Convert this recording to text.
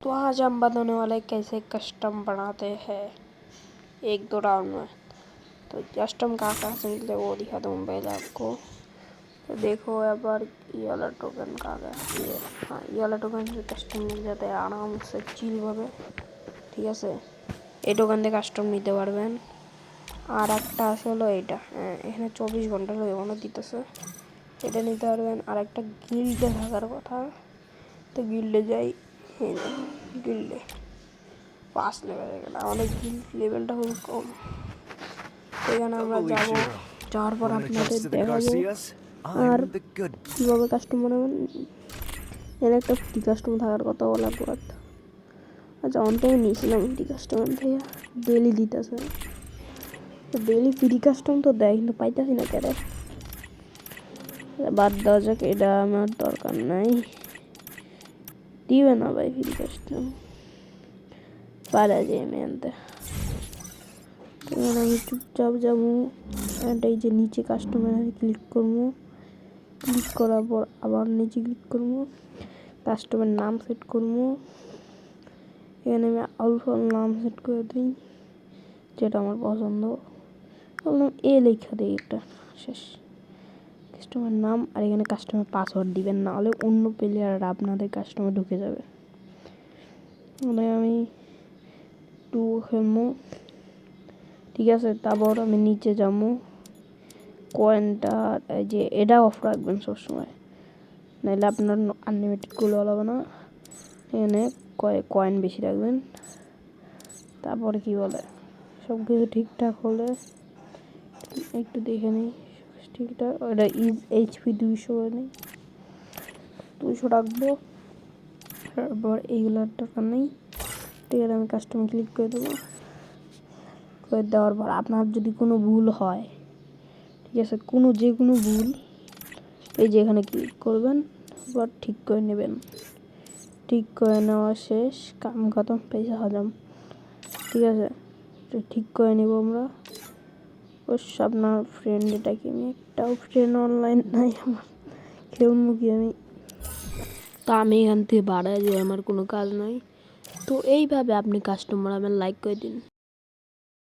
तो आज हम बनाने वाले कैसे कस्टम बनाते हैं 1-2 राउंड में। तो कस्टम कहाँ से मिलते वो दिखा दूँ पहले आपको। तो देखो यहाँ पर ये वाला टोकन कहाँ गया, ये हाँ ये वाला टोकन से कस्टम मिल जाता है आराम से चिल भावे। ঠিক আছে এই টোকেন দিয়ে কাস্টম নিতে পারবেন। আর একটা আছে হলো এইটা, এখানে 24 ঘন্টা এখনো দিতেছে, এটা নিতে পারবেন। আর একটা গিল্ডে থাকার কথা, তো গিল্ডে যাই, গিল্ডে 5 লেভেলে গেলে আমাদের গিল্ড লেভেলটা খুব কম। এখানে আমরা যাবো, যাওয়ার পর আপনাদের দেখাবো আর কীভাবে কাস্টম বানাবেন। এর একটা ফ্রি কাস্টম থাকার কথা বলার পর আচ্ছা অন্ত আমি নিয়েছিলাম ফ্রি কাস্টমার থেকে, ডেলি দিতেছে, তো ডেলি ফ্রি কাস্টম তো দেয় কিন্তু পাইতেছি না কেন, বাদ দেওয়া যাক, এটা আমার দরকার নাই, দিবে না ভাই ফ্রি কাস্টম, পারা যায় মেনতে। আমি চুপচাপ যাবো, এই যে নিচে কাস্টমার ক্লিক করবো, ক্লিক করার পর আবার নিচে ক্লিক করবো, কাস্টমার নাম সেট করবো। এখানে আমি আলফার নাম সেট করে দিই যেটা আমার পছন্দ, বললাম এ লেখা দিই একটা, শেষ কাস্টমার নাম। আর এখানে কাস্টমার পাসওয়ার্ড দিবেন, না হলে অন্য প্লেয়াররা আপনাদের কাস্টমার ঢুকে যাবে। মানে আমি 2 খেলবো, ঠিক আছে। তারপর আমি নিচে যাবো, কয়েনটা এই যে এটা অফ রাখবেন সবসময়, নাহলে আপনার আনলিমিটেড গুলো হবে না। এখানে কয়েন বেশি রাখবেন। তারপরে কি বলে সব কিছু ঠিকঠাক হলে একটু দেখে নিই ঠিকঠাক, ওটা এইচপি 200 নেই, 200 রাখবো। তারপর এইগুলোর দরকার নেই, ঠিক আছে। আমি কাস্টমার ক্লিক করে দেবো, করে দেওয়ার পর আপনার যদি কোনো ভুল হয়, ঠিক আছে, যে কোনো ভুল এই যে এখানে ক্লিক করবেন, এবার ঠিক করে নেবেন। ঠিক করে নেওয়া শেষ, কাম খতম, পয়সা হজম, ঠিক আছে। তো ঠিক করে নেব আমরা। অবশ্য আপনার ফ্রেন্ড, এটা কি আমি একটাও ফ্রেন্ড অনলাইন নাই আমার, খেলবো কি আমি, তা আমি এখান থেকে বাড়ায় যে আমার কোনো কাজ নাই। তো এইভাবে আপনি কাস্টমার বানাবেন, লাইক করে দিন।